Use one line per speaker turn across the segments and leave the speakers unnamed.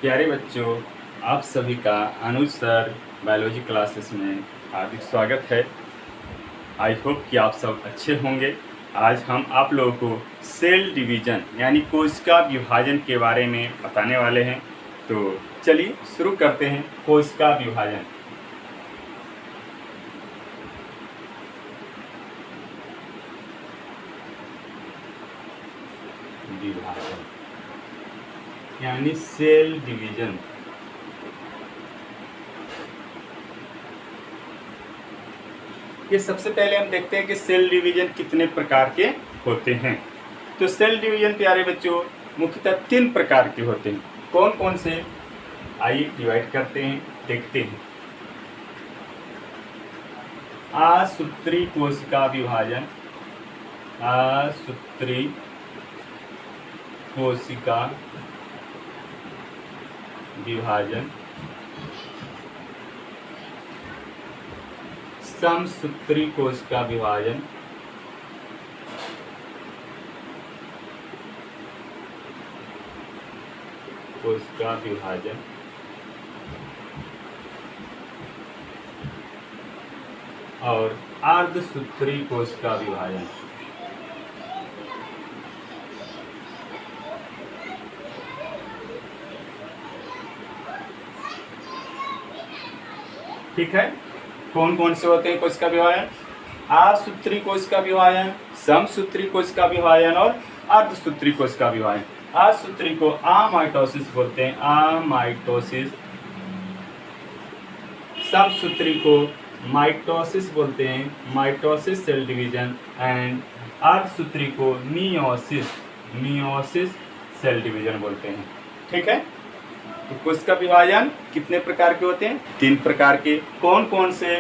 प्यारे बच्चों, आप सभी का अनुज सर बायोलॉजी क्लासेस में हार्दिक स्वागत है। आई होप कि आप सब अच्छे होंगे। आज हम आप लोगों को सेल डिवीज़न यानी कोशिका विभाजन के बारे में बताने वाले हैं। तो चलिए शुरू करते हैं। कोशिका विभाजन यानी सेल डिवीज़न। ये सबसे पहले हम देखते हैं कि सेल डिवीज़न कितने प्रकार के होते हैं। तो सेल डिवीज़न प्यारे बच्चों मुख्यतः 3 प्रकार के होते हैं। कौन कौन से, आइए डिवाइड करते हैं, देखते हैं। असूत्री कोशिका विभाजन, असूत्री कोशिका विभाजन, समसूत्री कोशिका विभाजन, कोशिका विभाजन और अर्धसूत्री कोशिका विभाजन। ठीक है, कौन कौन से होते हैं कोशिका विभाजन? असूत्री कोशिका विभाजन, समसूत्री कोशिका विभाजन और अर्धसूत्री कोशिका विभाजन। असूत्री को अमाइटोसिस बोलते हैं, अमाइटोसिस। समसूत्री को माइटोसिस बोलते हैं, माइटोसिस सेल डिवीजन। एंड अर्धसूत्री को मियोसिस, मियोसिस सेल डिवीजन बोलते हैं। ठीक है, तो कोशिका विभाजन कितने प्रकार के होते हैं? 3 प्रकार के। कौन कौन से?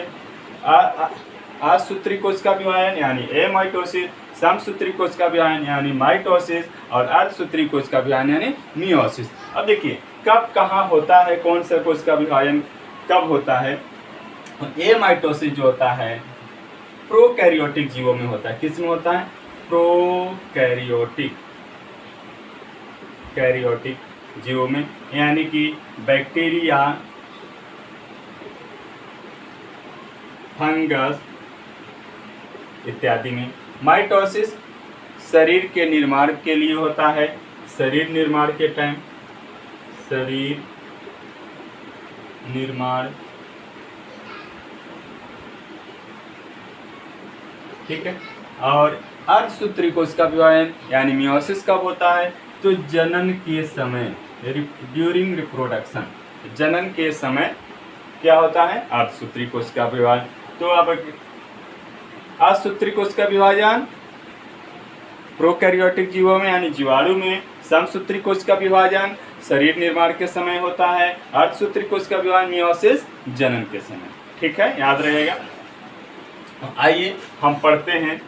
असूत्री कोशिका विभाजन यानी एमाइटोसिस, समसूत्री कोशिका विभाजन यानी माइटोसिस और अर्धसूत्री कोशिका विभाजन यानी मियोसिस। अब देखिए कब कहाँ होता है, कौन सा कोशिका विभाजन कब होता है? एमाइटोसिस जो होता है प्रोकैरियोटिक जीवों में होता है। किस में होता है? प्रोकैरियोटिक, कैरियोटिक जीवों में, यानी कि बैक्टीरिया, फंगस इत्यादि में। माइटोसिस शरीर के निर्माण के लिए होता है, शरीर निर्माण के टाइम, शरीर निर्माण। ठीक है, और अर्धसूत्री कोशिका विभाजन यानी मियोसिस कब होता है? तो जनन के समय, ड्यूरिंग रिप्रोडक्शन, जनन के समय क्या होता है? अर्धसूत्री कोशिका विभाजन। तो अब असूत्री कोशिका विभाजन प्रोकैरियोटिक जीवों में यानी जीवाणु में, समसूत्री कोशिका विभाजन शरीर निर्माण के समय होता है, अर्धसूत्री कोशिका विभाजन मियोसिस जनन के समय। ठीक है, याद रहेगा। आइए हम पढ़ते हैं,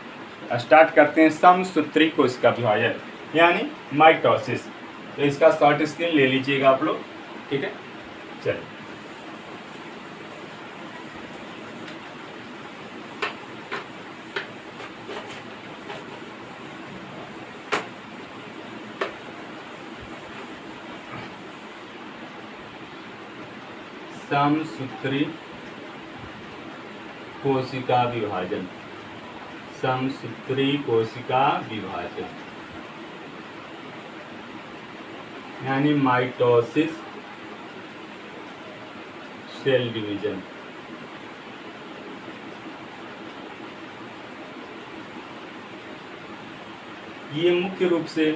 स्टार्ट करते हैं समसूत्री कोशिका विभाजन यानी माइटोसिस। तो इसका शॉर्ट स्क्रीन ले लीजिएगा आप लोग। ठीक है, चलिए। समसूत्री कोशिका विभाजन, समसूत्री कोशिका विभाजन यानी माइटोसिस सेल डिवीजन। ये मुख्य रूप से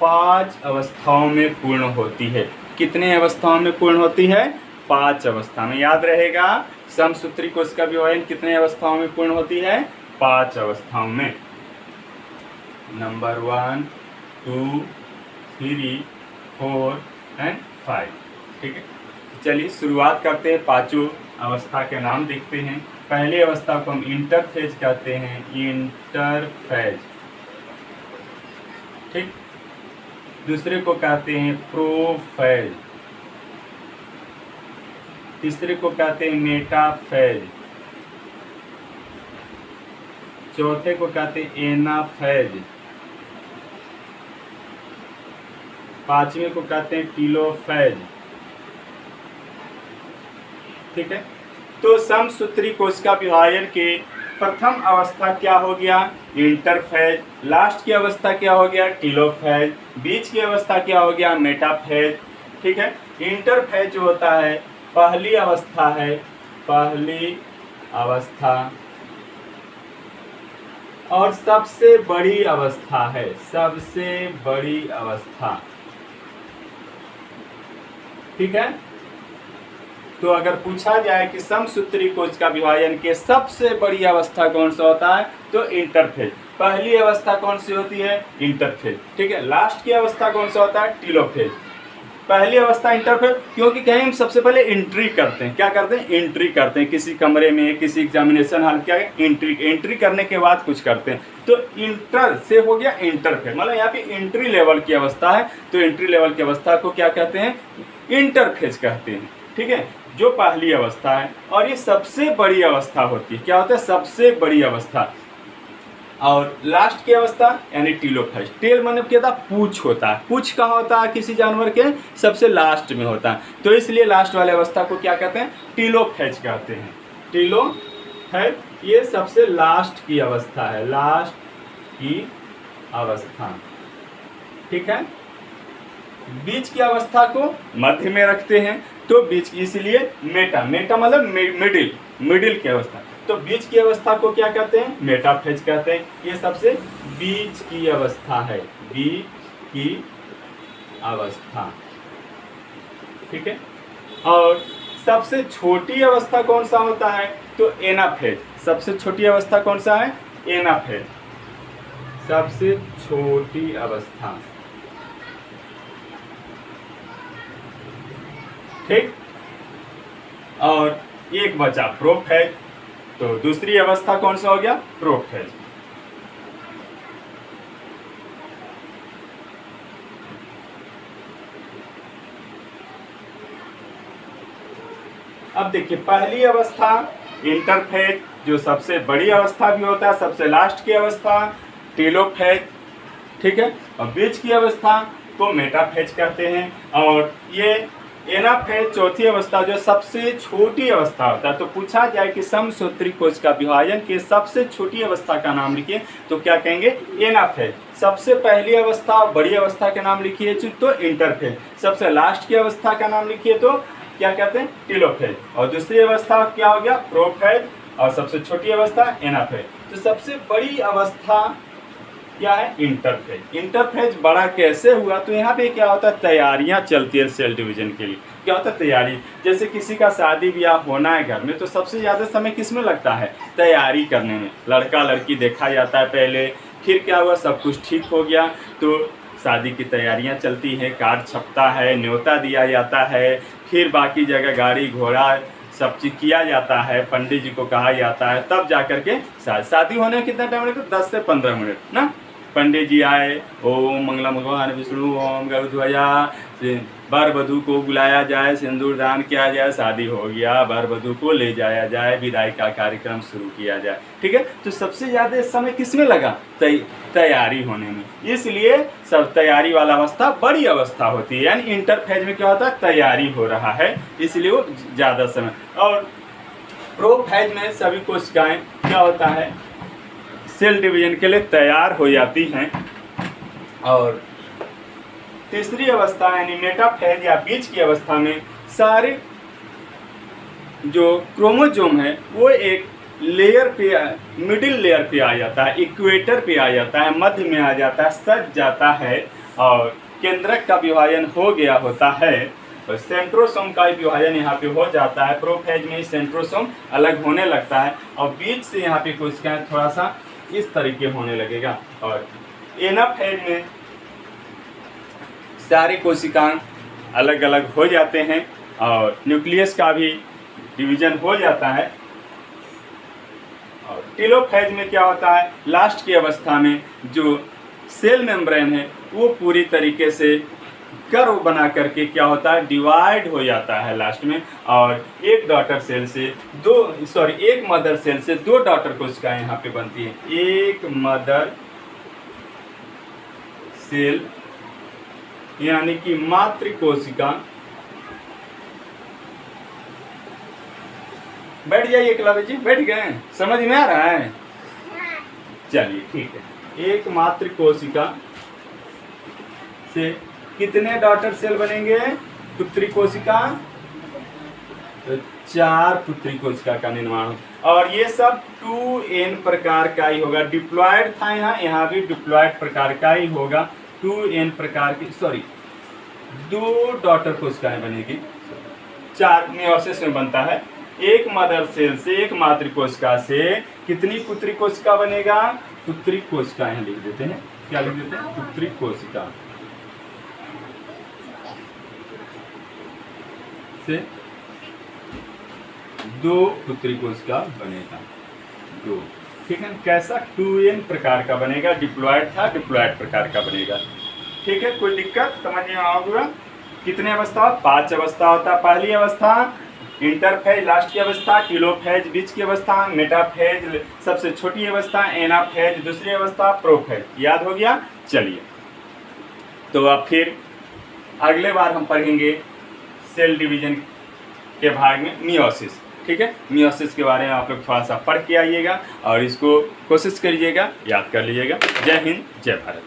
5 अवस्थाओं में पूर्ण होती है। कितने अवस्थाओं में पूर्ण होती है? 5 अवस्था में। याद रहेगा, समसूत्री कोशिका विभाजन कितने अवस्थाओं में पूर्ण होती है? 5 अवस्थाओं में। Number 1, 2, 3, 4 and 5। ठीक है, चलिए शुरुआत करते हैं। 5 अवस्था के नाम देखते हैं। पहली अवस्था को हम इंटरफेज कहते हैं, इंटरफेज। ठीक, दूसरे को कहते हैं प्रोफेज, तीसरे को कहते हैं मेटाफेज, चौथे को कहते हैं एनाफेज, पांचवें को कहते हैं टीलोफेज। ठीक है, तो समसूत्री कोशिका विभाजन के प्रथम अवस्था क्या हो गया, इंटरफेज। लास्ट की अवस्था क्या हो गया, टीलोफेज। बीच की अवस्था क्या हो गया, मेटाफेज। ठीक है, इंटरफेज जो होता है पहली अवस्था है, पहली अवस्था और सबसे बड़ी अवस्था है, सबसे बड़ी अवस्था। ठीक है, तो अगर पूछा जाए कि समसूत्री कोशिका विभाजन के सबसे बड़ी अवस्था कौन सा होता है, तो इंटरफेज। पहली अवस्था कौन सी होती है, इंटरफेज। ठीक है, लास्ट की अवस्था कौन सा होता है, टीलोफेज। पहली अवस्था इंटरफेज, क्योंकि कहीं हम सबसे पहले एंट्री करते हैं। क्या करते हैं, एंट्री करते हैं किसी कमरे में, किसी एग्जामिनेशन हॉल, क्या है, एंट्री करने के बाद कुछ करते हैं। तो इंटर से हो गया इंटरफेज, मतलब यहाँ पे एंट्री लेवल की अवस्था है, तो एंट्री लेवल की अवस्था को क्या कहते हैं, इंटरफेज कहते हैं। ठीक है, जो पहली अवस्था है, और ये सबसे बड़ी अवस्था होती है। क्या होता है, सबसे बड़ी अवस्था। और लास्ट की अवस्था यानी टीलोफेज। टेल मतलब क्या था, पूंछ होता है। पूंछ कहाँ होता है, किसी जानवर के सबसे लास्ट में होता है, तो इसलिए लास्ट वाले अवस्था को क्या कहते हैं, टीलोफेज कहते हैं। टीलोफेज ये सबसे लास्ट की अवस्था है, लास्ट की अवस्था। ठीक है, बीच की अवस्था को मध्य में रखते हैं, तो बीच की, इसलिए मेटा, मेटा मतलब मिडिल, मिडिल की अवस्था। तो बीच की अवस्था को क्या कहते हैं, मेटाफेज कहते हैं। ये सबसे बीच की अवस्था है, बीच की अवस्था। ठीक है, और सबसे छोटी अवस्था कौन सा होता है, तो एनाफेज। सबसे छोटी अवस्था कौन सा है, एनाफेज, सबसे छोटी अवस्था। ठीक, और एक बचा प्रोफेज, तो दूसरी अवस्था कौन सा हो गया, प्रोफेज। अब देखिए, पहली अवस्था इंटरफेज, जो सबसे बड़ी अवस्था भी होता है, सबसे लास्ट की अवस्था टीलोफेज। ठीक है, और बीच की अवस्था को मेटाफेज कहते हैं, और ये एनाफेज चौथी अवस्था जो सबसे छोटी अवस्था होता है। तो पूछा जाए कि समसूत्री कोशिका विभाजन के सबसे छोटी अवस्था का नाम लिखिए, तो क्या कहेंगे, एनाफेज। सबसे पहली अवस्था बड़ी अवस्था का नाम लिखिए तो इंटरफेज। सबसे लास्ट की अवस्था का नाम लिखिए तो क्या कहते हैं, टीलोफेज। और दूसरी अवस्था क्या हो गया, प्रोफेज, और सबसे छोटी अवस्था एनाफेज। तो सबसे बड़ी अवस्था क्या है, इंटरफेज। इंटरफेज बड़ा कैसे हुआ, तो यहाँ पे क्या होता है, तैयारियां चलती है सेल डिवीजन के लिए। क्या होता है, तैयारी। जैसे किसी का शादी ब्याह होना है घर में, तो सबसे ज़्यादा समय किस में लगता है, तैयारी करने में। लड़का लड़की देखा जाता है पहले, फिर क्या हुआ, सब कुछ ठीक हो गया तो शादी की तैयारियां चलती हैं, कार्ड छपता है, न्योता दिया जाता है, फिर बाकी जगह गाड़ी घोड़ा सब चीज़ किया जाता है, पंडित जी को कहा जाता है, तब जा कर के शादी होने में कितना टाइम लगता है, 10 से 15 मिनट ना। पंडित जी आए, ओम मंगलम भगवान विष्णु ओम गरुध्वजा, वर वधू को बुलाया जाए, सिंदूर दान किया जाए, शादी हो गया, वर वधू को ले जाया जाए, विदाई का कार्यक्रम शुरू किया जाए। ठीक है, तो सबसे ज़्यादा समय किसमें लगा, तैयारी होने में। इसलिए सब तैयारी वाला अवस्था बड़ी अवस्था होती है, यानी इंटरफेज में क्या होता है, तैयारी हो रहा है, इसलिए वो ज़्यादा समय। और प्रोफेज में सभी कोशिकाएं क्या होता है, सेल डिवीजन के लिए तैयार हो जाती हैं। और तीसरी अवस्था यानी मेटाफेज या बीच की अवस्था में सारे जो क्रोमोसोम है वो एक लेयर पे, मिडिल लेयर पे आ जाता है, इक्वेटर पे आ जाता है, मध्य में आ जाता है, सज जाता है, और केंद्रक का विभाजन हो गया होता है, और सेंट्रोसोम का विभाजन यहाँ पे हो जाता है। प्रोफेज में सेंट्रोसोम अलग होने लगता है, और बीच से यहाँ पे कोशिकाएं थोड़ा सा इस तरीके होने लगेगा। और एनाफेज में सारी कोशिकाएं अलग अलग हो जाते हैं, और न्यूक्लियस का भी डिवीजन हो जाता है। और टीलोफेज में क्या होता है, लास्ट की अवस्था में जो सेल मेम्ब्रेन है वो पूरी तरीके से कर्व बना करके क्या होता है, डिवाइड हो जाता है लास्ट में, और एक डॉटर सेल से एक मदर सेल से दो डॉटर कोशिकाएं यहाँ पे बनती हैं। एक मदर सेल यानी कि मातृकोशिका। बैठ जाइए एकलव्य जी, बैठ गए, समझ में आ रहा है? चलिए ठीक है। एक मातृकोशिका से कितने डॉटर सेल बनेंगे? पुत्री कोशिका, तो 4 पुत्री कोशिका का निर्माण हो। और ये सब 2n प्रकार का ही होगा। डिप्लॉयड था यहाँ भी डिप्लॉयड प्रकार का ही होगा। 2n प्रकार की, सॉरी 2 डॉटर कोशिकाएं बनेगी, 4 मेयोसिस में बनता है। एक मदर सेल से, एक मातृ कोशिका से कितनी पुत्री कोशिका बनेगा? पुत्री कोशिका यहाँ लिख देते हैं, क्या लिख देते हैं? पुत्री कोशिका से 2 पुत्री कोशिका बनेगा, 2। ठीक है, कैसा? 2n प्रकार का बनेगा। डिप्लॉयड था, डिप्लॉयड प्रकार का बनेगा। ठीक है, कोई दिक्कत समझ में आओगे? कितने अवस्था? 5 अवस्था होता। पहली अवस्था इंटरफेज, लास्ट की अवस्था टीलोफेज, बीच की अवस्था मेटाफेज, सबसे छोटी अवस्था एनाफेज, दूसरी अवस्था प्रोफेज। याद हो गया? चलिए, तो अब फिर अगले बार हम पढ़ेंगे सेल डिवीजन के भाग में मियोसिस। ठीक है, मियोसिस के बारे में आप लोग थोड़ा सा पढ़ के आइएगा और इसको कोशिश करिएगा, याद कर लीजिएगा। जय हिंद, जय भारत।